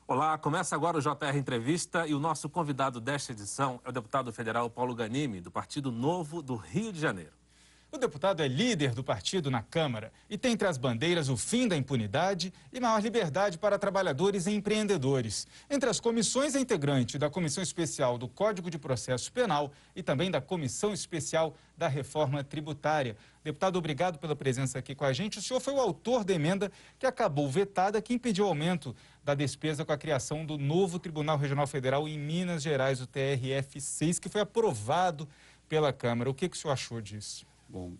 Olá, começa agora o JR Entrevista e o nosso convidado desta edição é o deputado federal Paulo Ganimi, do Partido Novo do Rio de Janeiro. O deputado é líder do partido na Câmara e tem entre as bandeiras o fim da impunidade e maior liberdade para trabalhadores e empreendedores. Entre as comissões é integrante da Comissão Especial do Código de Processo Penal e também da Comissão Especial da Reforma Tributária. Deputado, obrigado pela presença aqui com a gente. O senhor foi o autor da emenda que acabou vetada, que impediu o aumento da despesa com a criação do novo Tribunal Regional Federal em Minas Gerais, o TRF6, que foi aprovado pela Câmara. O que o senhor achou disso? Bom,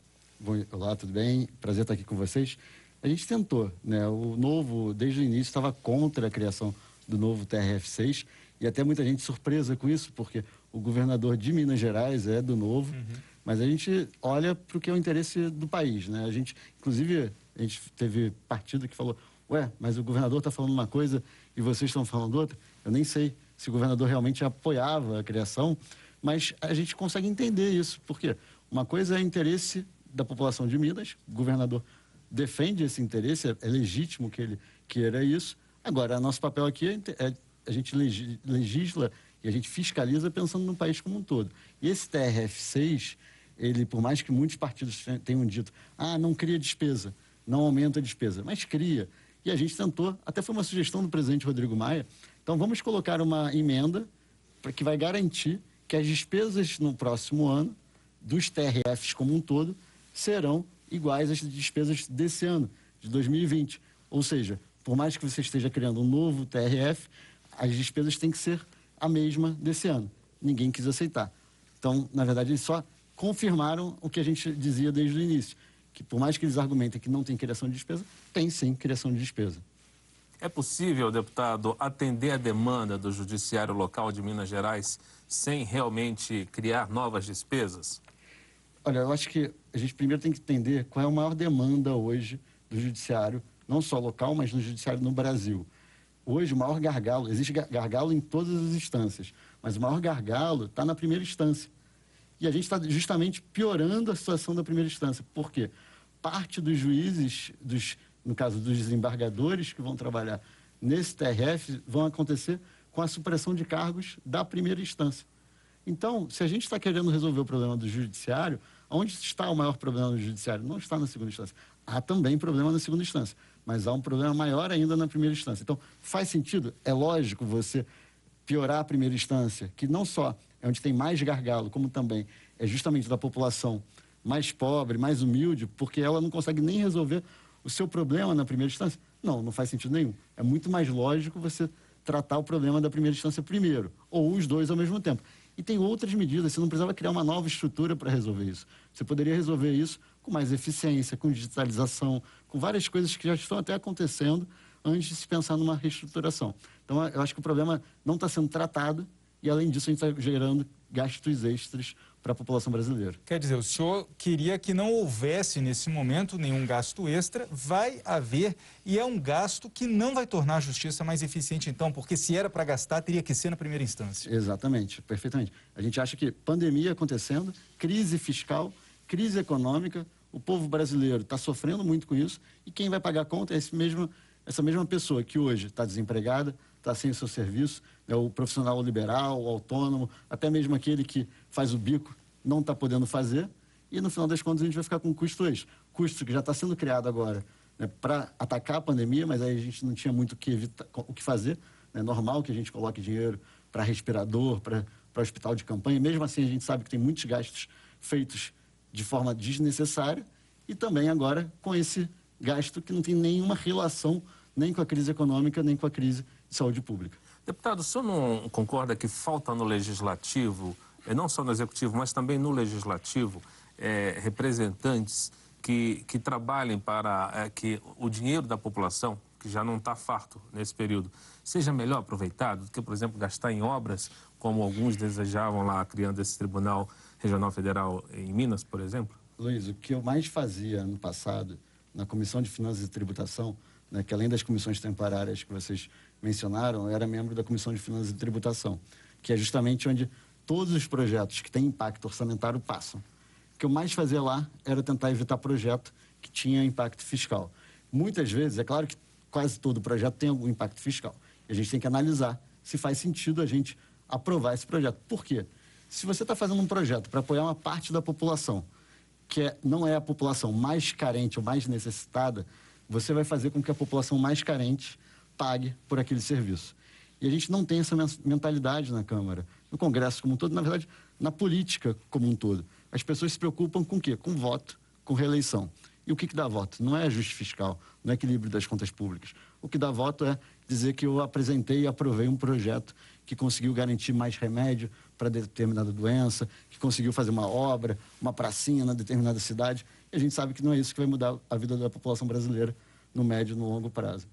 olá, tudo bem? Prazer estar aqui com vocês. A gente tentou, né? O Novo, desde o início, estava contra a criação do novo TRF6 e até muita gente surpresa com isso, porque o governador de Minas Gerais é do Novo, mas a gente olha para o que é o interesse do país, né? A gente, inclusive, a gente teve partido que falou, ué, mas o governador está falando uma coisa e vocês estão falando outra. Eu nem sei se o governador realmente apoiava a criação, mas a gente consegue entender isso, porque uma coisa é o interesse da população de Minas, o governador defende esse interesse, é legítimo que ele queira isso. Agora, nosso papel aqui é a gente legisla e a gente fiscaliza pensando no país como um todo. E esse TRF6, ele, por mais que muitos partidos tenham dito, não cria despesa, não aumenta a despesa, mas cria. E a gente tentou, até foi uma sugestão do presidente Rodrigo Maia, então vamos colocar uma emenda que vai garantir que as despesas no próximo ano dos TRFs como um todo, serão iguais às despesas desse ano, de 2020. Ou seja, por mais que você esteja criando um novo TRF, as despesas têm que ser a mesma desse ano. Ninguém quis aceitar. Então, na verdade, eles só confirmaram o que a gente dizia desde o início, que por mais que eles argumentem que não tem criação de despesa, tem sim criação de despesa. É possível, deputado, atender a demanda do Judiciário Local de Minas Gerais sem realmente criar novas despesas? Olha, eu acho que a gente primeiro tem que entender qual é a maior demanda hoje do judiciário, não só local, mas no judiciário no Brasil. Hoje, o maior gargalo, existe gargalo em todas as instâncias, mas o maior gargalo está na primeira instância. E a gente está justamente piorando a situação da primeira instância. Por quê? Parte dos juízes, no caso dos desembargadores que vão trabalhar nesse TRF, vão acontecer com a supressão de cargos da primeira instância. Então, se a gente está querendo resolver o problema do judiciário, onde está o maior problema do judiciário? Não está na segunda instância. Há também problema na segunda instância, mas há um problema maior ainda na primeira instância. Então, faz sentido? É lógico você piorar a primeira instância, que não só é onde tem mais gargalo, como também é justamente da população mais pobre, mais humilde, porque ela não consegue nem resolver o seu problema na primeira instância. Não faz sentido nenhum. É muito mais lógico você tratar o problema da primeira instância primeiro, ou os dois ao mesmo tempo. E tem outras medidas, você não precisava criar uma nova estrutura para resolver isso. Você poderia resolver isso com mais eficiência, com digitalização, com várias coisas que já estão até acontecendo antes de se pensar numa reestruturação. Então, eu acho que o problema não está sendo tratado e, além disso, a gente está gerando gastos extras para a população brasileira. Quer dizer, o senhor queria que não houvesse, nesse momento, nenhum gasto extra. Vai haver, e é um gasto que não vai tornar a justiça mais eficiente, então, porque se era para gastar, teria que ser na primeira instância. Exatamente, perfeitamente. A gente acha que pandemia acontecendo, crise fiscal, crise econômica, o povo brasileiro está sofrendo muito com isso, e quem vai pagar a conta é essa mesma pessoa que hoje está desempregada, está sem o seu serviço, é o profissional liberal, o autônomo, até mesmo aquele que faz o bico, não está podendo fazer, e no final das contas a gente vai ficar com custo extra. Custo que já está sendo criado agora, né, para atacar a pandemia, mas aí a gente não tinha muito o que fazer. É normal que a gente coloque dinheiro para respirador, para hospital de campanha, mesmo assim a gente sabe que tem muitos gastos feitos de forma desnecessária, e também agora com esse gasto que não tem nenhuma relação nem com a crise econômica, nem com a crise de saúde pública. Deputado, o senhor não concorda que falta no Legislativo, não só no Executivo, mas também no Legislativo, representantes que trabalhem para que o dinheiro da população, que já não está farto nesse período, seja melhor aproveitado do que, por exemplo, gastar em obras, como alguns desejavam lá, criando esse Tribunal Regional Federal em Minas, por exemplo? Luiz, o que eu mais fazia ano passado, na Comissão de Finanças e Tributação, né, que além das comissões temporárias que vocês mencionaram, eu era membro da Comissão de Finanças e Tributação, que é justamente onde todos os projetos que têm impacto orçamentário passam. O que eu mais fazia lá era tentar evitar projeto que tinha impacto fiscal. Muitas vezes, é claro que quase todo projeto tem algum impacto fiscal. E a gente tem que analisar se faz sentido a gente aprovar esse projeto. Por quê? Se você está fazendo um projeto para apoiar uma parte da população, que não é a população mais carente ou mais necessitada, você vai fazer com que a população mais carente pague por aquele serviço. E a gente não tem essa mentalidade na Câmara, no Congresso como um todo, na verdade, na política como um todo. As pessoas se preocupam com o quê? Com voto, com reeleição. E o que dá voto? Não é ajuste fiscal, não é equilíbrio das contas públicas. O que dá voto é dizer que eu apresentei e aprovei um projeto que conseguiu garantir mais remédio para determinada doença, que conseguiu fazer uma obra, uma pracinha na determinada cidade. E a gente sabe que não é isso que vai mudar a vida da população brasileira no médio e no longo prazo.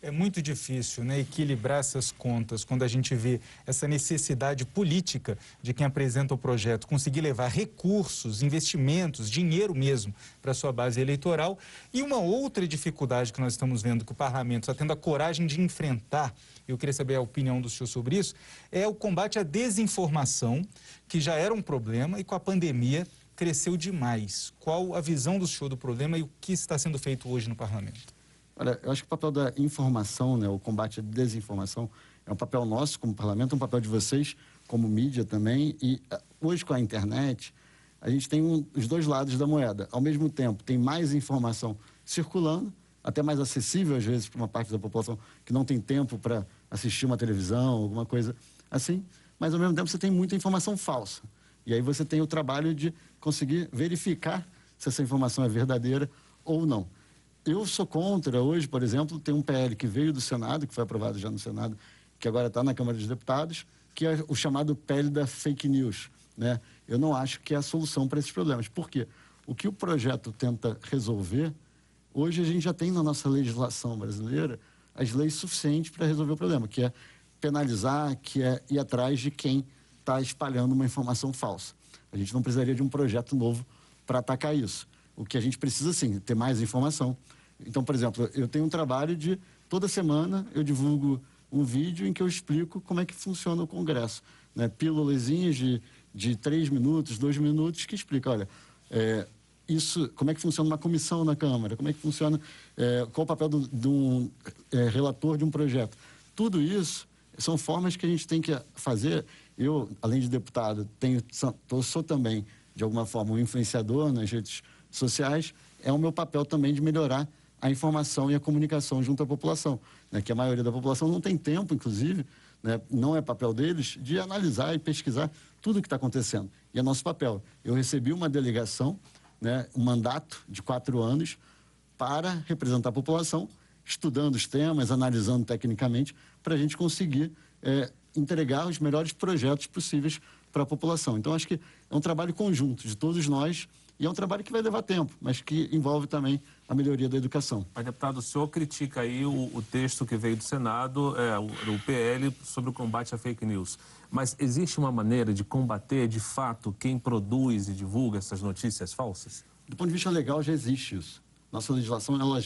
É muito difícil, né, equilibrar essas contas quando a gente vê essa necessidade política de quem apresenta o projeto conseguir levar recursos, investimentos, dinheiro mesmo para a sua base eleitoral. E uma outra dificuldade que nós estamos vendo que o parlamento está tendo a coragem de enfrentar, eu queria saber a opinião do senhor sobre isso, é o combate à desinformação, que já era um problema e com a pandemia cresceu demais. Qual a visão do senhor do problema e o que está sendo feito hoje no parlamento? Olha, eu acho que o papel da informação, né, o combate à desinformação, é um papel nosso como parlamento, é um papel de vocês como mídia também. E hoje, com a internet, a gente tem os dois lados da moeda. Ao mesmo tempo, tem mais informação circulando, até mais acessível, às vezes, para uma parte da população que não tem tempo para assistir uma televisão, alguma coisa assim. Mas, ao mesmo tempo, você tem muita informação falsa. E aí você tem o trabalho de conseguir verificar se essa informação é verdadeira ou não. Eu sou contra, hoje, por exemplo, tem um PL que veio do Senado, que foi aprovado já no Senado, que agora está na Câmara dos Deputados, que é o chamado PL da fake news, né? Eu não acho que é a solução para esses problemas. Por quê? O que o projeto tenta resolver, hoje a gente já tem na nossa legislação brasileira as leis suficientes para resolver o problema, que é penalizar, que é ir atrás de quem está espalhando uma informação falsa. A gente não precisaria de um projeto novo para atacar isso. O que a gente precisa, sim, é ter mais informação. Então, por exemplo, eu tenho um trabalho de, toda semana, eu divulgo um vídeo em que eu explico como é que funciona o Congresso, né? Pílulazinhas de 3 minutos, 2 minutos, que explica, olha, isso, como é que funciona uma comissão na Câmara, como é que funciona, qual o papel de um relator de um projeto. Tudo isso são formas que a gente tem que fazer. Eu, além de deputado, sou também, de alguma forma, um influenciador nas redes sociais. É o meu papel também de melhorar a informação e a comunicação junto à população, né? Que a maioria da população não tem tempo, inclusive, né? Não é papel deles, de analisar e pesquisar tudo o que está acontecendo. E é nosso papel. Eu recebi uma delegação, né? Um mandato de 4 anos para representar a população, estudando os temas, analisando tecnicamente, para a gente conseguir entregar os melhores projetos possíveis para a população. Então, acho que é um trabalho conjunto de todos nós, e é um trabalho que vai levar tempo, mas que envolve também a melhoria da educação. Mas, deputado, o senhor critica aí o texto que veio do Senado, o PL, sobre o combate à fake news. Mas existe uma maneira de combater, de fato, quem produz e divulga essas notícias falsas? Do ponto de vista legal, já existe isso. Nossa legislação, ela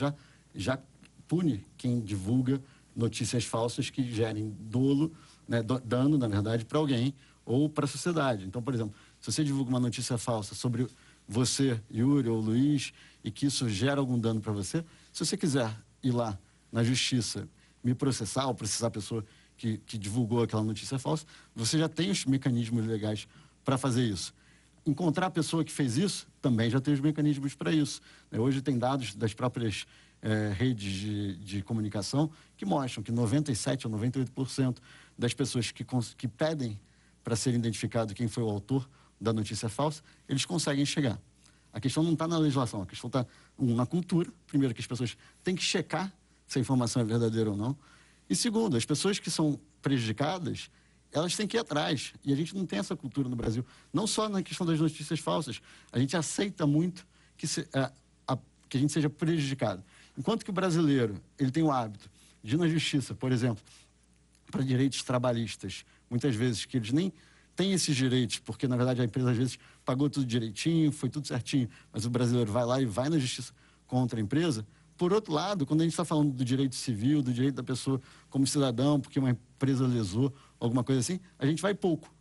já pune quem divulga notícias falsas que gerem dolo, né, dano, na verdade, para alguém ou para a sociedade. Então, por exemplo, se você divulga uma notícia falsa sobre você, Yuri ou Luiz, e que isso gera algum dano para você, se você quiser ir lá na justiça me processar ou processar a pessoa que divulgou aquela notícia falsa, você já tem os mecanismos legais para fazer isso. Encontrar a pessoa que fez isso, também já tem os mecanismos para isso. Hoje tem dados das próprias redes de comunicação que mostram que 97% ou 98% das pessoas que pedem para ser identificado quem foi o autor da notícia falsa, eles conseguem chegar. A questão não está na legislação, a questão está na cultura. Primeiro, que as pessoas têm que checar se a informação é verdadeira ou não. E segundo, as pessoas que são prejudicadas, elas têm que ir atrás. E a gente não tem essa cultura no Brasil. Não só na questão das notícias falsas. A gente aceita muito que a gente seja prejudicado. Enquanto que o brasileiro, ele tem o hábito de ir na justiça, por exemplo, para direitos trabalhistas, muitas vezes que eles nem têm esses direitos, porque, na verdade, a empresa, às vezes, pagou tudo direitinho, foi tudo certinho, mas o brasileiro vai lá e vai na justiça contra a empresa. Por outro lado, quando a gente está falando do direito civil, do direito da pessoa como cidadão, porque uma empresa lesou, alguma coisa assim, a gente vai pouco.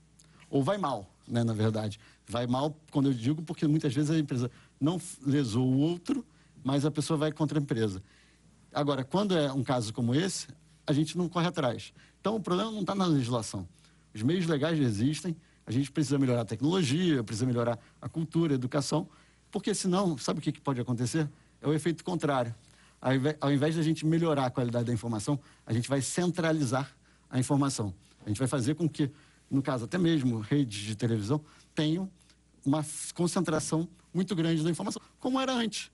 Ou vai mal, né, na verdade. Vai mal, quando eu digo, porque muitas vezes a empresa não lesou o outro, mas a pessoa vai contra a empresa. Agora, quando é um caso como esse, a gente não corre atrás. Então, o problema não está na legislação. Os meios legais já existem, a gente precisa melhorar a tecnologia, precisa melhorar a cultura, a educação, porque senão, sabe o que pode acontecer? É o efeito contrário. Ao invés de a gente melhorar a qualidade da informação, a gente vai centralizar a informação. A gente vai fazer com que, no caso até mesmo redes de televisão, tenham uma concentração muito grande da informação, como era antes.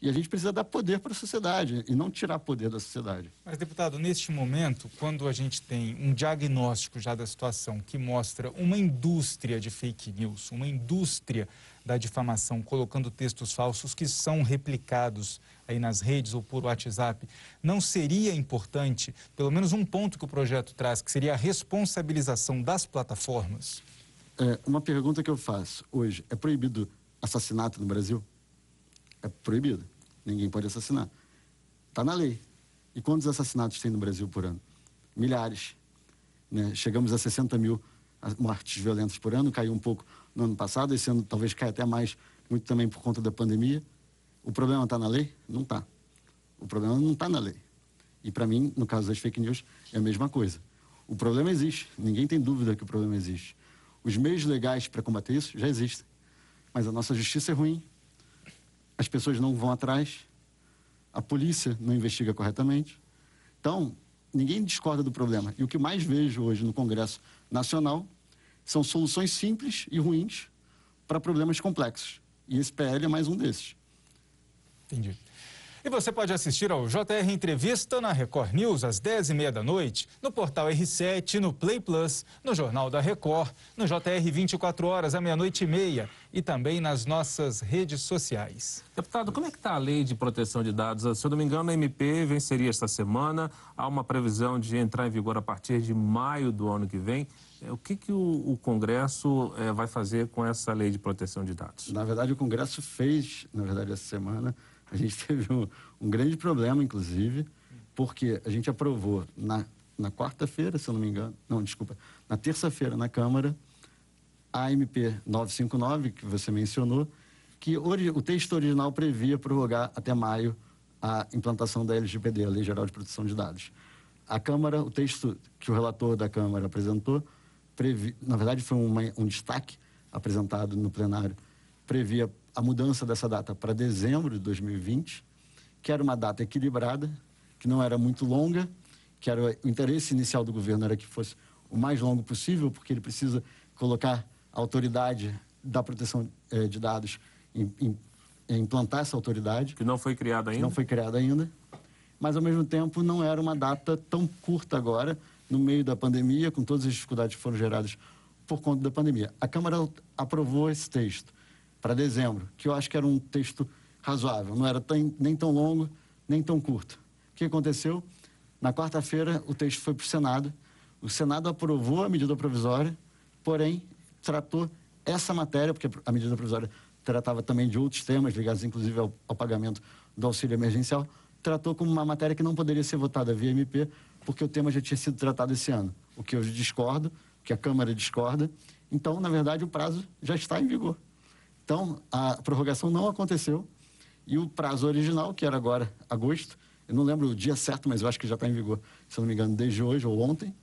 E a gente precisa dar poder para a sociedade e não tirar poder da sociedade. Mas, deputado, neste momento, quando a gente tem um diagnóstico já da situação que mostra uma indústria de fake news, uma indústria da difamação, colocando textos falsos que são replicados aí nas redes ou por WhatsApp, não seria importante, pelo menos um ponto que o projeto traz, que seria a responsabilização das plataformas? Uma pergunta que eu faço hoje, é proibido assassinato no Brasil? É proibido. Ninguém pode assassinar. Está na lei. E quantos assassinatos tem no Brasil por ano? Milhares. Né? Chegamos a 60 mil mortes violentas por ano, caiu um pouco no ano passado, esse ano talvez caia até mais, muito também por conta da pandemia. O problema está na lei? Não está. O problema não está na lei. E para mim, no caso das fake news, é a mesma coisa. O problema existe. Ninguém tem dúvida que o problema existe. Os meios legais para combater isso já existem. Mas a nossa justiça é ruim. As pessoas não vão atrás, a polícia não investiga corretamente. Então, ninguém discorda do problema. E o que mais vejo hoje no Congresso Nacional são soluções simples e ruins para problemas complexos. E esse PL é mais um desses. Entendi. E você pode assistir ao JR Entrevista na Record News às 10h30 da noite, no portal R7, no Play Plus, no Jornal da Record, no JR 24 horas à 00h30 e também nas nossas redes sociais. Deputado, como é que está a lei de proteção de dados? Se eu não me engano, a MP venceria esta semana. Há uma previsão de entrar em vigor a partir de maio do ano que vem. O que o Congresso vai fazer com essa lei de proteção de dados? Na verdade, o Congresso fez, essa semana, a gente teve um grande problema, inclusive, porque a gente aprovou na quarta-feira, se eu não me engano, na terça-feira na Câmara, a MP 959, que você mencionou, que o texto original previa prorrogar até maio a implantação da LGPD, a Lei Geral de Proteção de Dados. A Câmara, o texto que o relator da Câmara apresentou, na verdade foi um destaque apresentado no plenário, previa a mudança dessa data para dezembro de 2020, que era uma data equilibrada, que não era muito longa, que era o interesse inicial do governo era que fosse o mais longo possível, porque ele precisa colocar a autoridade da proteção de dados, implantar essa autoridade. Que não foi criada ainda? Não foi criada ainda, mas ao mesmo tempo não era uma data tão curta agora, no meio da pandemia, com todas as dificuldades que foram geradas por conta da pandemia. A Câmara aprovou esse texto para dezembro, que eu acho que era um texto razoável, não era nem tão longo, nem tão curto. O que aconteceu? Na quarta-feira, o texto foi para o Senado aprovou a medida provisória, porém, tratou essa matéria, porque a medida provisória tratava também de outros temas, ligados inclusive ao pagamento do auxílio emergencial, tratou como uma matéria que não poderia ser votada via MP, porque o tema já tinha sido tratado esse ano, o que eu discordo, que a Câmara discorda. Então, na verdade, o prazo já está em vigor. Então, a prorrogação não aconteceu e o prazo original, que era agora agosto, eu não lembro o dia certo, mas eu acho que já está em vigor, se eu não me engano, desde hoje ou ontem,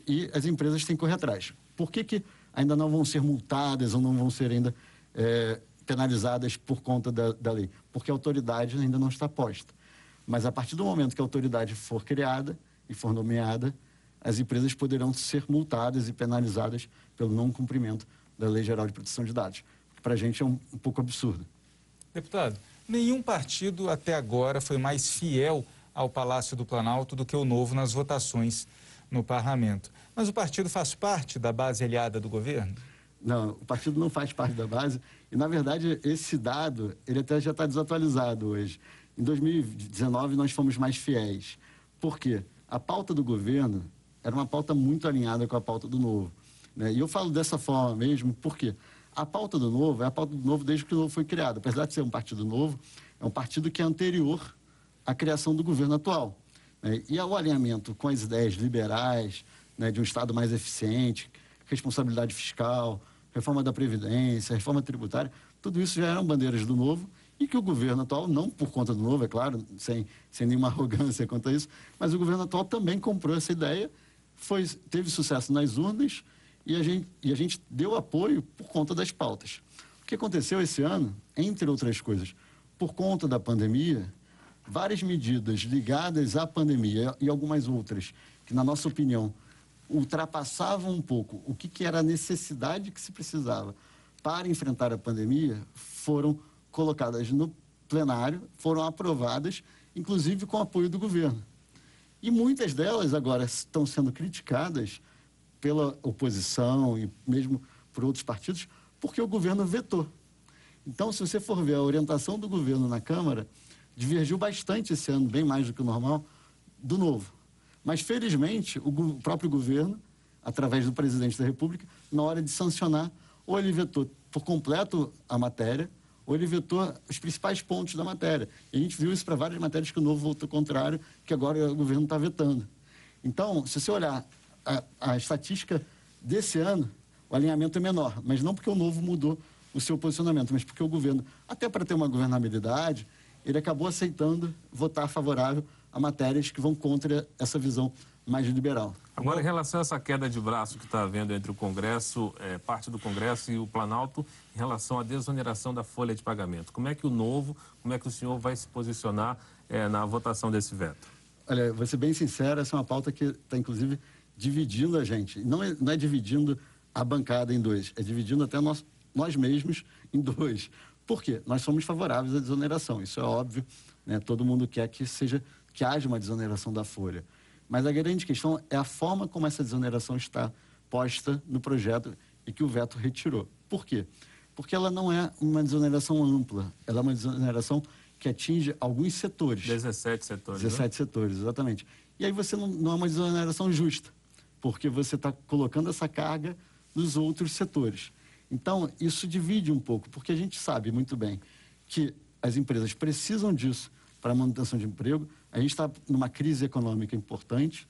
e as empresas têm que correr atrás. Por que ainda não vão ser multadas ou não vão ser ainda penalizadas por conta da lei? Porque a autoridade ainda não está posta. Mas a partir do momento que a autoridade for criada e for nomeada, as empresas poderão ser multadas e penalizadas pelo não cumprimento da Lei Geral de Proteção de Dados. Para a gente é um pouco absurdo. Deputado, nenhum partido até agora foi mais fiel ao Palácio do Planalto do que o Novo nas votações no Parlamento. Mas o partido faz parte da base aliada do governo? Não, o partido não faz parte da base. E, na verdade, esse dado ele até já está desatualizado hoje. Em 2019, nós fomos mais fiéis. Por quê? A pauta do governo era uma pauta muito alinhada com a pauta do Novo. Né? E eu falo dessa forma mesmo, porque a pauta do Novo é a pauta do Novo desde que o Novo foi criado. Apesar de ser um partido novo, é um partido que é anterior à criação do governo atual. Né? E o alinhamento com as ideias liberais, né, de um Estado mais eficiente, responsabilidade fiscal, reforma da Previdência, reforma tributária, tudo isso já eram bandeiras do Novo e que o governo atual, não por conta do Novo, é claro, sem nenhuma arrogância quanto a isso, mas o governo atual também comprou essa ideia, teve sucesso nas urnas e a gente deu apoio por conta das pautas. O que aconteceu esse ano, entre outras coisas, por conta da pandemia, várias medidas ligadas à pandemia e algumas outras que, na nossa opinião, ultrapassavam um pouco o que era a necessidade que se precisava para enfrentar a pandemia, foram colocadas no plenário, foram aprovadas, inclusive com apoio do governo. E muitas delas agora estão sendo criticadas pela oposição e mesmo por outros partidos, porque o governo vetou. Então, se você for ver a orientação do governo na Câmara, divergiu bastante esse ano, bem mais do que o normal, do Novo. Mas, felizmente, o próprio governo, através do presidente da República, na hora de sancionar, ou ele vetou por completo a matéria, ou ele vetou os principais pontos da matéria. E a gente viu isso para várias matérias que o Novo votou contrário, que agora o governo está vetando. Então, se você olhar a estatística desse ano, o alinhamento é menor, mas não porque o Novo mudou o seu posicionamento, mas porque o governo, até para ter uma governabilidade, ele acabou aceitando votar favorável a matérias que vão contra essa visão mais liberal. Agora, em relação a essa queda de braço que está havendo entre o Congresso, parte do Congresso e o Planalto, em relação à desoneração da folha de pagamento, como é que o senhor vai se posicionar na votação desse veto? Olha, vou ser bem sincero, essa é uma pauta que está, inclusive, dividindo a gente. Não é dividindo a bancada em dois, é dividindo até nós mesmos em dois. Por quê? Nós somos favoráveis à desoneração, isso é óbvio, né? Todo mundo quer que haja uma desoneração da folha. Mas a grande questão é a forma como essa desoneração está posta no projeto e que o veto retirou. Por quê? Porque ela não é uma desoneração ampla, ela é uma desoneração que atinge alguns setores. 17 setores, 17 setores, exatamente. E aí você não é uma desoneração justa, porque você está colocando essa carga nos outros setores. Então, isso divide um pouco, porque a gente sabe muito bem que as empresas precisam disso para a manutenção de emprego. A gente está numa crise econômica importante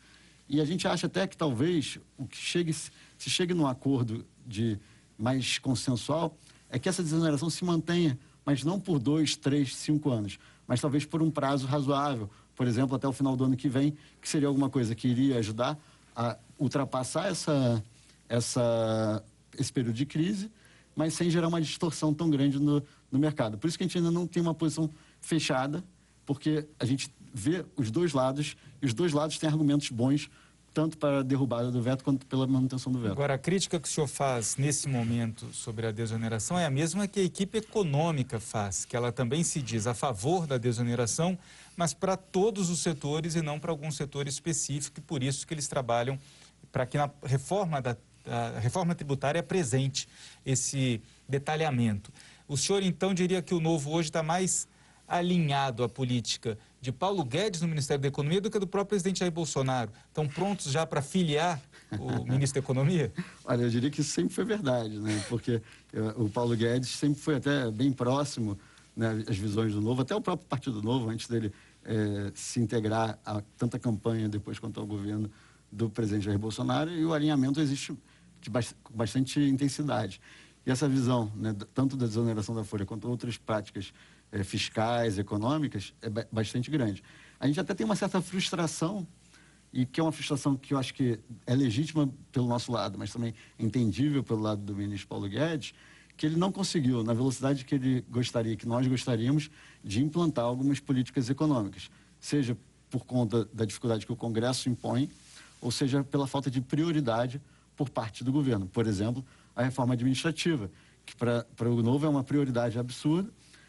e a gente acha até que talvez o que se chegue num acordo mais consensual é que essa desoneração se mantenha, mas não por 2, 3, 5 anos, mas talvez por um prazo razoável, por exemplo, até o final do ano que vem, que seria alguma coisa que iria ajudar a ultrapassar esse período de crise, mas sem gerar uma distorção tão grande no mercado. Por isso que a gente ainda não tem uma posição fechada, porque a gente vê os dois lados, e os dois lados têm argumentos bons, tanto para a derrubada do veto quanto pela manutenção do veto. Agora, a crítica que o senhor faz nesse momento sobre a desoneração é a mesma que a equipe econômica faz, que ela também se diz a favor da desoneração, mas para todos os setores e não para algum setor específico, e por isso que eles trabalham para que na reforma tributária é presente esse detalhamento. O senhor, então, diria que o Novo hoje está mais alinhado à política de Paulo Guedes no Ministério da Economia do que do próprio presidente Jair Bolsonaro? Estão prontos já para filiar o ministro da Economia? Olha, eu diria que isso sempre foi verdade, né? Porque o Paulo Guedes sempre foi até bem próximo, né, às visões do Novo, até o próprio Partido Novo, antes dele se integrar a tanta campanha depois quanto ao governo do presidente Jair Bolsonaro, e o alinhamento existe com bastante intensidade. E essa visão, né, tanto da desoneração da folha quanto outras práticas fiscais, econômicas, é bastante grande. A gente até tem uma certa frustração, e que é uma frustração que eu acho que é legítima pelo nosso lado, mas também entendível pelo lado do ministro Paulo Guedes, que ele não conseguiu, na velocidade que ele gostaria, que nós gostaríamos, de implantar algumas políticas econômicas, seja por conta da dificuldade que o Congresso impõe, ou seja pela falta de prioridade por parte do governo. Por exemplo, a reforma administrativa, que para o Novo é uma prioridade absurda,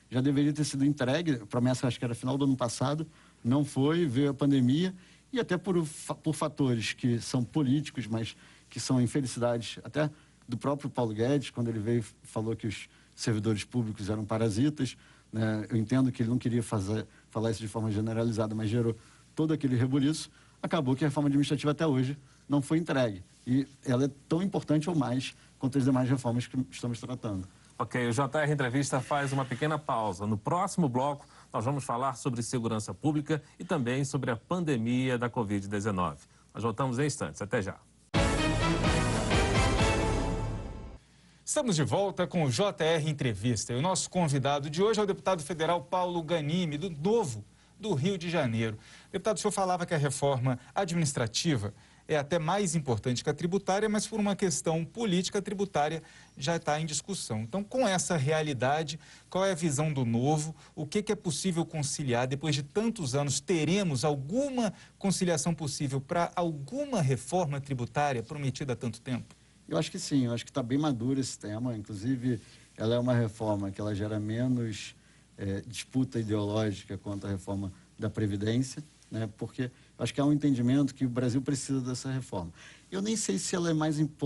já deveria ter sido entregue, a promessa acho que era final do ano passado, não foi, veio a pandemia, e até por fatores que são políticos, mas que são infelicidades até do próprio Paulo Guedes, quando ele veio falou que os servidores públicos eram parasitas, né? Eu entendo que ele não queria falar isso de forma generalizada, mas gerou todo aquele rebuliço, acabou que a reforma administrativa até hoje não foi entregue. E ela é tão importante ou mais quanto as demais reformas que estamos tratando. Ok, o JR Entrevista faz uma pequena pausa. No próximo bloco, nós vamos falar sobre segurança pública e também sobre a pandemia da Covid-19. Nós voltamos em instantes. Até já. Estamos de volta com o JR Entrevista. E o nosso convidado de hoje é o deputado federal Paulo Ganimi, do Novo, do Rio de Janeiro. Deputado, o senhor falava que a reforma administrativa é até mais importante que a tributária, mas por uma questão política, a tributária já está em discussão. Então, com essa realidade, qual é a visão do Novo? O que é possível conciliar? Depois de tantos anos, teremos alguma conciliação possível para alguma reforma tributária prometida há tanto tempo? Eu acho que sim, eu acho que está bem maduro esse tema. Inclusive, ela é uma reforma que ela gera menos disputa ideológica quanto à reforma da Previdência, né? Porque eu acho que há um entendimento que o Brasil precisa dessa reforma. Eu nem sei se ela é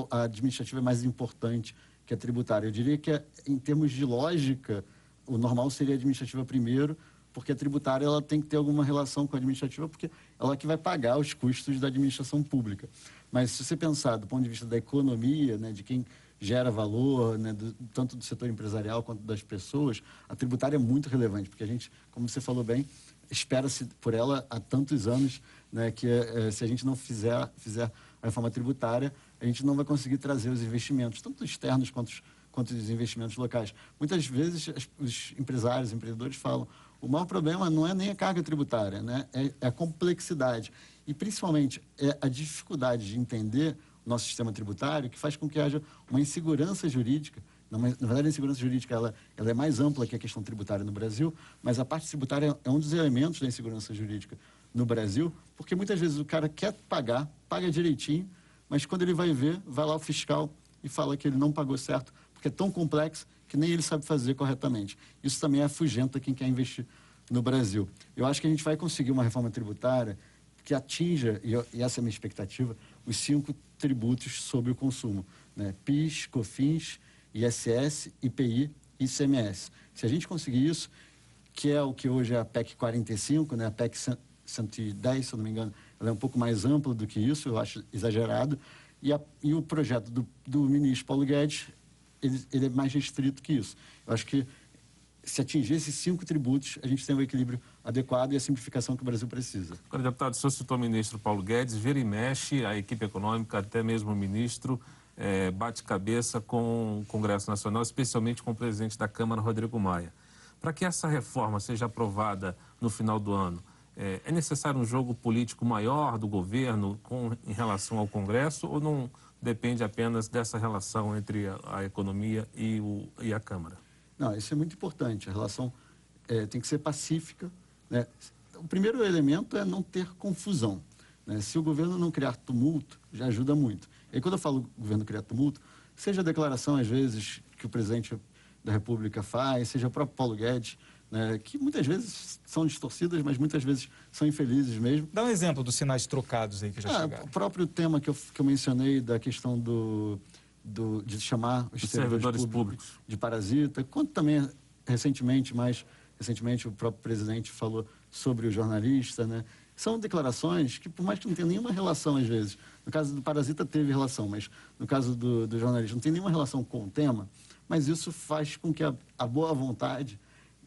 a administrativa é mais importante que a tributária. Eu diria que, em termos de lógica, o normal seria a administrativa primeiro, porque a tributária ela tem que ter alguma relação com a administrativa, porque ela é que vai pagar os custos da administração pública. Mas se você pensar do ponto de vista da economia, né, de quem gera valor, né, tanto do setor empresarial quanto das pessoas, a tributária é muito relevante, porque a gente, como você falou bem, espera-se por ela há tantos anos, né, que se a gente não fizer a reforma tributária, a gente não vai conseguir trazer os investimentos, tanto externos quanto os investimentos locais. Muitas vezes os empresários, os empreendedores falam, o maior problema não é nem a carga tributária, né, é a complexidade e principalmente é a dificuldade de entender o nosso sistema tributário, que faz com que haja uma insegurança jurídica. Na verdade, a insegurança jurídica ela é mais ampla que a questão tributária no Brasil, mas a parte tributária é um dos elementos da insegurança jurídica no Brasil, porque muitas vezes o cara quer paga direitinho, mas quando ele vai ver, vai lá o fiscal e fala que ele não pagou certo, porque é tão complexo que nem ele sabe fazer corretamente. Isso também afugenta quem quer investir no Brasil. Eu acho que a gente vai conseguir uma reforma tributária que atinja, e essa é a minha expectativa, os 5 tributos sobre o consumo, né? PIS, COFINS, ISS, IPI e ICMS. Se a gente conseguir isso, que é o que hoje é a PEC 45, né? A PEC 110, se eu não me engano, ela é um pouco mais ampla do que isso, eu acho exagerado, e o projeto do ministro Paulo Guedes, ele é mais restrito que isso. Eu acho que se atingir esses 5 tributos, a gente tem um equilíbrio adequado e a simplificação que o Brasil precisa. Agora, deputado, o senhor citou o ministro Paulo Guedes, vira e mexe, a equipe econômica, até mesmo o ministro, bate cabeça com o Congresso Nacional, especialmente com o presidente da Câmara, Rodrigo Maia. Para que essa reforma seja aprovada no final do ano, é necessário um jogo político maior do governo em relação ao Congresso ou não depende apenas dessa relação entre a economia e a Câmara? Não, isso é muito importante. A relação tem que ser pacífica, né? O primeiro elemento é não ter confusão, né? Se o governo não criar tumulto, já ajuda muito. E quando eu falo governo criar tumulto, seja a declaração, às vezes, que o presidente da República faz, seja o próprio Paulo Guedes, né, que muitas vezes são distorcidas, mas muitas vezes são infelizes mesmo. Dá um exemplo dos sinais trocados aí que já chegaram. O próprio tema que eu mencionei da questão de chamar os servidores públicos de parasita, quanto também recentemente o próprio presidente falou sobre o jornalista, né? São declarações que, por mais que não tenha nenhuma relação às vezes, no caso do parasita teve relação, mas no caso do jornalista não tem nenhuma relação com o tema, mas isso faz com que a boa vontade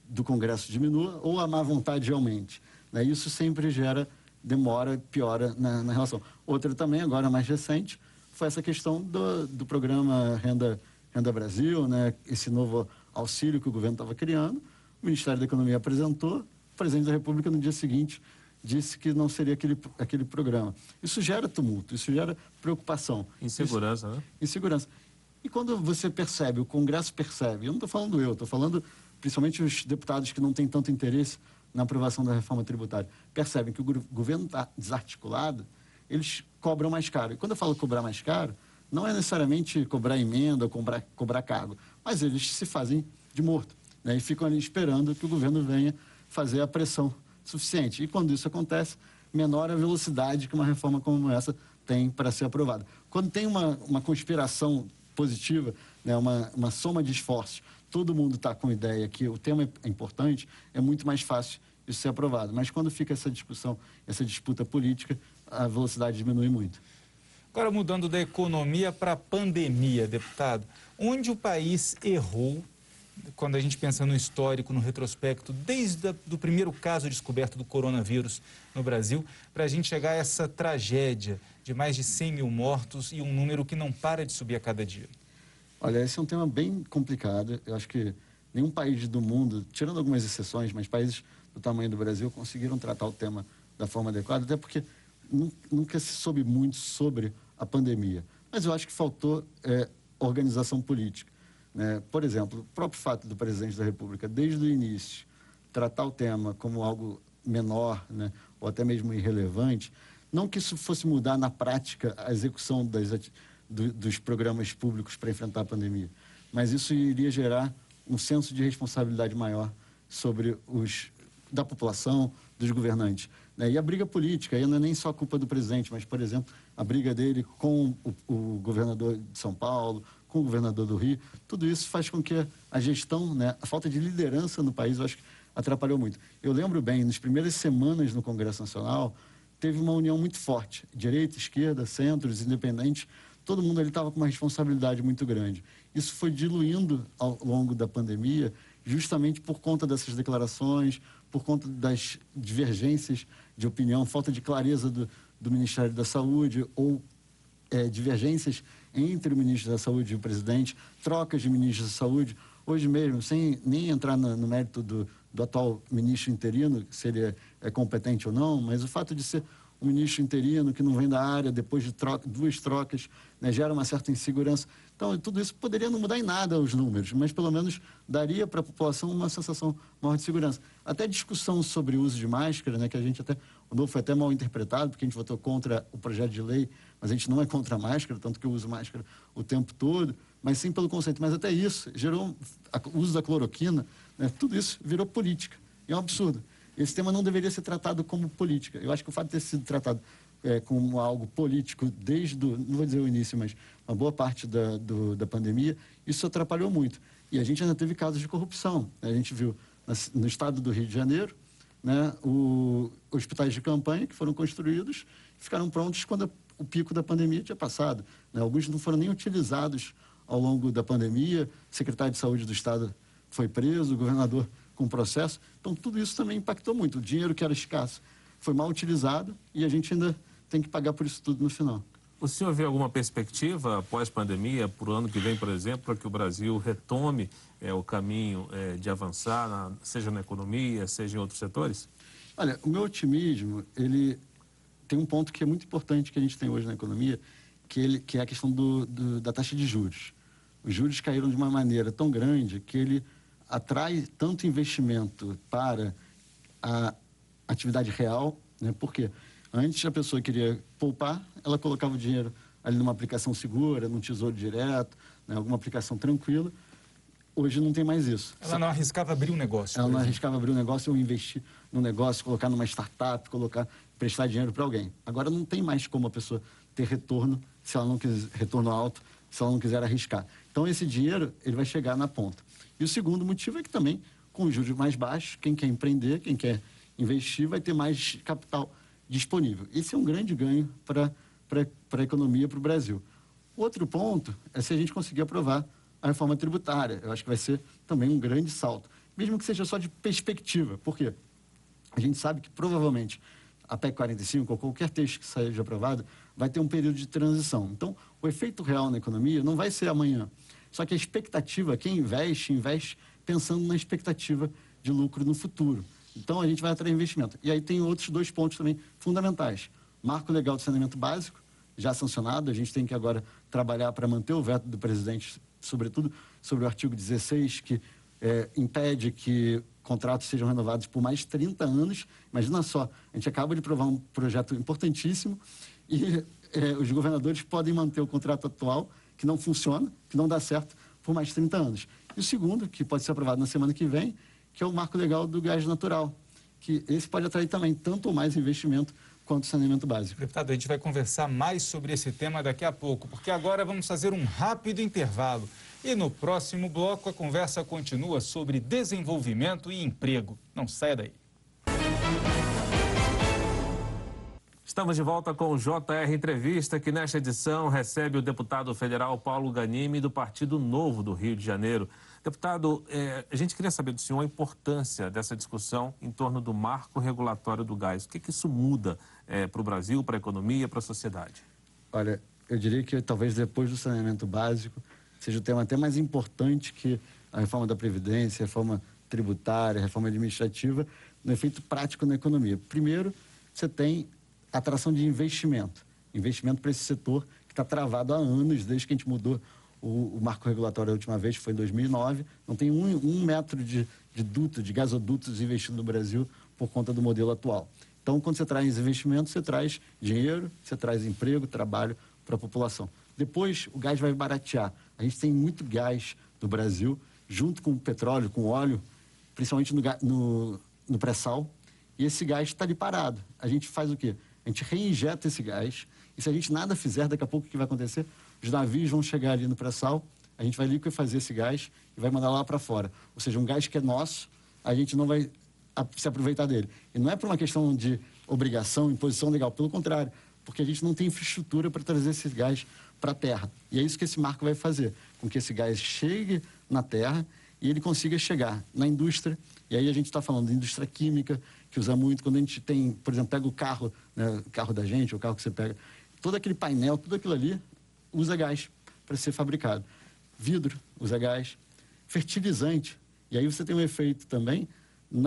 do Congresso diminua ou a má vontade aumente, né? Isso sempre gera demora, piora na relação. Outra também, agora mais recente, foi essa questão do programa Renda Brasil, né? Esse novo auxílio que o governo estava criando. O Ministério da Economia apresentou, o presidente da República, no dia seguinte, disse que não seria aquele programa. Isso gera tumulto, isso gera preocupação. Insegurança, né? Insegurança. E quando você percebe, o Congresso percebe, eu não estou falando estou falando principalmente os deputados que não têm tanto interesse na aprovação da reforma tributária, percebem que o governo está desarticulado, eles cobram mais caro. E quando eu falo cobrar mais caro, não é necessariamente cobrar emenda ou cobrar cargo, mas eles se fazem de morto, né? E ficam ali esperando que o governo venha fazer a pressão suficiente. E quando isso acontece, menor a velocidade que uma reforma como essa tem para ser aprovada. Quando tem uma conspiração positiva, né, uma soma de esforços, todo mundo está com a ideia que o tema é importante, é muito mais fácil isso ser aprovado. Mas quando fica essa discussão, essa disputa política, a velocidade diminui muito. Agora, mudando da economia para a pandemia, deputado, onde o país errou, quando a gente pensa no histórico, no retrospecto, desde o primeiro caso descoberto do coronavírus no Brasil, para a gente chegar a essa tragédia de mais de 100 mil mortos e um número que não para de subir a cada dia? Olha, esse é um tema bem complicado. Eu acho que nenhum país do mundo, tirando algumas exceções, mas países do tamanho do Brasil conseguiram tratar o tema da forma adequada, até porque nunca se soube muito sobre a pandemia. Mas eu acho que faltou organização política, né? Por exemplo, o próprio fato do presidente da República, desde o início, tratar o tema como algo menor, né, ou até mesmo irrelevante, não que isso fosse mudar na prática a execução dos programas públicos para enfrentar a pandemia, mas isso iria gerar um senso de responsabilidade maior sobre da população, dos governantes, né? E a briga política, aí não é nem só culpa do presidente, mas, por exemplo, a briga dele com o governador de São Paulo, com o governador do Rio, tudo isso faz com que a gestão, né, a falta de liderança no país, eu acho que atrapalhou muito. Eu lembro bem, nas primeiras semanas no Congresso Nacional, teve uma união muito forte, direita, esquerda, centros, independentes, todo mundo ali estava com uma responsabilidade muito grande. Isso foi diluindo ao longo da pandemia, justamente por conta dessas declarações, por conta das divergências de opinião, falta de clareza do Ministério da Saúde ou divergências entre o ministro da Saúde e o presidente, trocas de ministros da Saúde. Hoje mesmo, sem nem entrar no mérito do atual ministro interino, se ele é competente ou não, mas o fato de ser um ministro interino que não vem da área, depois de duas trocas, né, gera uma certa insegurança. Então, tudo isso poderia não mudar em nada os números, mas pelo menos daria para a população uma sensação maior de segurança. Até discussão sobre o uso de máscara, né, que o novo foi até mal interpretado, porque a gente votou contra o projeto de lei, mas a gente não é contra a máscara, tanto que eu uso máscara o tempo todo, mas sim pelo conceito. Mas até isso gerou o uso da cloroquina, né, tudo isso virou política. E é um absurdo. Esse tema não deveria ser tratado como política. Eu acho que o fato de ter sido tratado como algo político não vou dizer o início, mas uma boa parte da pandemia, isso atrapalhou muito. E a gente ainda teve casos de corrupção. A gente viu no estado do Rio de Janeiro, né, hospitais de campanha que foram construídos e ficaram prontos quando o pico da pandemia tinha passado, né? Alguns não foram nem utilizados ao longo da pandemia, o secretário de saúde do estado foi preso, o governador com processo. Então, tudo isso também impactou muito. O dinheiro que era escasso foi mal utilizado e a gente ainda tem que pagar por isso tudo no final. O senhor vê alguma perspectiva pós-pandemia, para o ano que vem, por exemplo, para que o Brasil retome o caminho de avançar, seja na economia, seja em outros setores? Olha, o meu otimismo, ele tem um ponto que é muito importante que a gente tem hoje na economia, que é a questão da taxa de juros. Os juros caíram de uma maneira tão grande que ele atrai tanto investimento para a atividade real, né? Porque antes a pessoa queria poupar, ela colocava o dinheiro ali numa aplicação segura, num tesouro direto, né? Alguma aplicação tranquila. Hoje não tem mais isso. Ela não arriscava abrir um negócio. Ela não arriscava abrir um negócio ou investir no negócio, colocar numa startup, prestar dinheiro para alguém. Agora não tem mais como a pessoa ter retorno, se ela não quiser retorno alto, se ela não quiser arriscar. Então esse dinheiro ele vai chegar na ponta. E o segundo motivo é que também, com os juros mais baixos, quem quer empreender, quem quer investir, vai ter mais capital disponível. Esse é um grande ganho para a economia, para o Brasil. Outro ponto é se a gente conseguir aprovar a reforma tributária. Eu acho que vai ser também um grande salto, mesmo que seja só de perspectiva. Por quê? A gente sabe que provavelmente a PEC 45 ou qualquer texto que seja aprovado vai ter um período de transição. Então, o efeito real na economia não vai ser amanhã. Só que a expectativa, quem investe pensando na expectativa de lucro no futuro. Então, a gente vai atrair investimento. E aí tem outros dois pontos também fundamentais. Marco legal de saneamento básico, já sancionado. A gente tem que agora trabalhar para manter o veto do presidente, sobretudo sobre o artigo 16, que impede que contratos sejam renovados por mais 30 anos. Imagina só, a gente acaba de aprovar um projeto importantíssimo e os governadores podem manter o contrato atual, que não funciona, que não dá certo, por mais 30 anos. E o segundo, que pode ser aprovado na semana que vem, que é o marco legal do gás natural, que esse pode atrair também tanto ou mais investimento quanto saneamento básico. Deputado, a gente vai conversar mais sobre esse tema daqui a pouco, porque agora vamos fazer um rápido intervalo. E no próximo bloco a conversa continua sobre desenvolvimento e emprego. Não saia daí. Estamos de volta com o JR Entrevista, que nesta edição recebe o deputado federal Paulo Ganimi, do Partido Novo do Rio de Janeiro. Deputado, a gente queria saber do senhor a importância dessa discussão em torno do marco regulatório do gás. O que isso muda para o Brasil, para a economia, para a sociedade? Olha, eu diria que talvez depois do saneamento básico seja o tema até mais importante que a reforma da Previdência, a reforma tributária, a reforma administrativa, no efeito prático na economia. Primeiro, você tem atração de investimento para esse setor que está travado há anos, desde que a gente mudou o marco regulatório a última vez, que foi em 2009. Não tem um metro de duto, de gasodutos investido no Brasil por conta do modelo atual. Então, quando você traz investimentos, você traz dinheiro, você traz emprego, trabalho para a população. Depois, o gás vai baratear. A gente tem muito gás no Brasil, junto com o petróleo, com o óleo, principalmente no pré-sal, e esse gás está ali parado. A gente faz o quê? A gente reinjeta esse gás, e se a gente nada fizer, daqui a pouco o que vai acontecer? Os navios vão chegar ali no pré-sal, a gente vai liquefazer esse gás e vai mandar lá para fora. Ou seja, um gás que é nosso, a gente não vai se aproveitar dele. E não é por uma questão de obrigação, imposição legal, pelo contrário, porque a gente não tem infraestrutura para trazer esse gás para a terra. E é isso que esse marco vai fazer, com que esse gás chegue na terra e ele consiga chegar na indústria. E aí a gente está falando de indústria química, que usa muito, quando a gente tem, por exemplo, pega o carro, né, o carro da gente, o carro que você pega, todo aquele painel, tudo aquilo ali usa gás para ser fabricado. Vidro usa gás, fertilizante. E aí você tem um efeito também no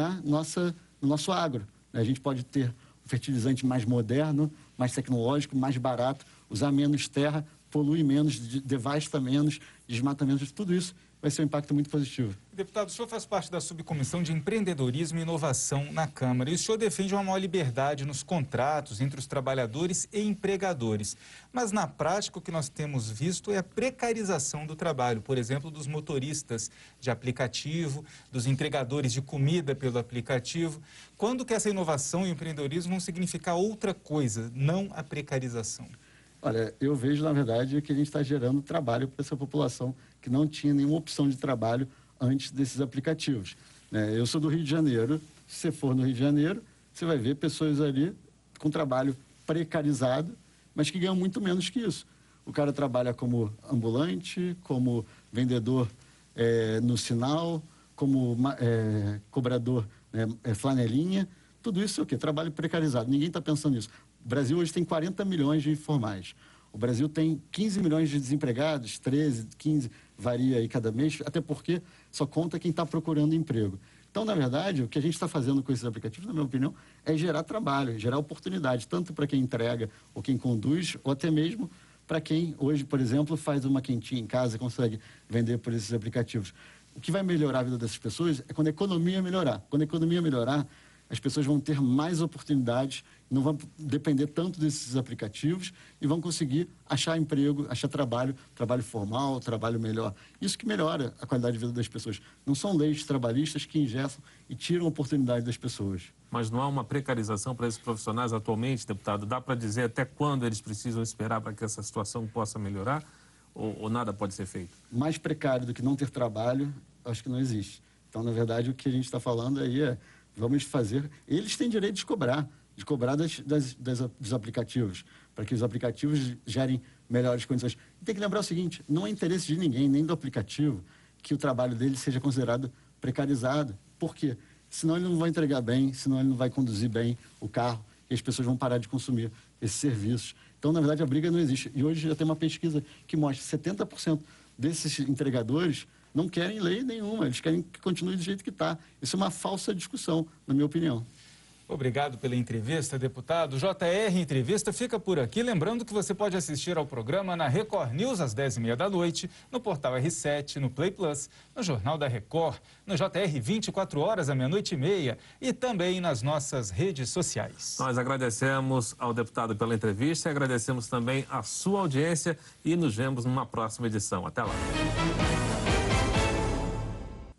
nosso agro. A gente pode ter um fertilizante mais moderno, mais tecnológico, mais barato, usar menos terra, polui menos, devasta menos, desmata menos, tudo isso vai ser um impacto muito positivo. Deputado, o senhor faz parte da subcomissão de empreendedorismo e inovação na Câmara e o senhor defende uma maior liberdade nos contratos entre os trabalhadores e empregadores. Mas, na prática, o que nós temos visto é a precarização do trabalho, por exemplo, dos motoristas de aplicativo, dos entregadores de comida pelo aplicativo. Quando que essa inovação e o empreendedorismo vão significar outra coisa, não a precarização? Olha, eu vejo, na verdade, que a gente está gerando trabalho para essa população que não tinha nenhuma opção de trabalho antes desses aplicativos. Eu sou do Rio de Janeiro. Se você for no Rio de Janeiro, você vai ver pessoas ali com trabalho precarizado, mas que ganham muito menos que isso. O cara trabalha como ambulante, como vendedor no sinal, como cobrador, flanelinha. Tudo isso é o quê? Trabalho precarizado. Ninguém está pensando nisso. O Brasil hoje tem 40 milhões de informais. O Brasil tem 15 milhões de desempregados, 13, 15, varia aí cada mês, até porque só conta quem está procurando emprego. Então, na verdade, o que a gente está fazendo com esses aplicativos, na minha opinião, é gerar trabalho, gerar oportunidade, tanto para quem entrega ou quem conduz, ou até mesmo para quem hoje, por exemplo, faz uma quentinha em casa e consegue vender por esses aplicativos. O que vai melhorar a vida dessas pessoas é quando a economia melhorar. Quando a economia melhorar, as pessoas vão ter mais oportunidades, não vão depender tanto desses aplicativos e vão conseguir achar emprego, achar trabalho formal, trabalho melhor. Isso que melhora a qualidade de vida das pessoas. Não são leis trabalhistas que engessam e tiram a oportunidade das pessoas. Mas não há uma precarização para esses profissionais atualmente, deputado? Dá para dizer até quando eles precisam esperar para que essa situação possa melhorar? Ou nada pode ser feito? Mais precário do que não ter trabalho, acho que não existe. Então, na verdade, o que a gente está falando aí é vamos fazer... Eles têm direito de cobrar dos aplicativos, para que os aplicativos gerem melhores condições. E tem que lembrar o seguinte, não é interesse de ninguém, nem do aplicativo, que o trabalho dele seja considerado precarizado. Por quê? Senão ele não vai entregar bem, senão ele não vai conduzir bem o carro, e as pessoas vão parar de consumir esses serviços. Então, na verdade, a briga não existe. E hoje já tem uma pesquisa que mostra que 70% desses entregadores não querem lei nenhuma, eles querem que continue do jeito que está. Isso é uma falsa discussão, na minha opinião. Obrigado pela entrevista, deputado. JR Entrevista fica por aqui. Lembrando que você pode assistir ao programa na Record News às 10h30 da noite, no portal R7, no Play Plus, no Jornal da Record, no JR 24 horas à 00h30 e também nas nossas redes sociais. Nós agradecemos ao deputado pela entrevista e agradecemos também a sua audiência e nos vemos numa próxima edição. Até lá.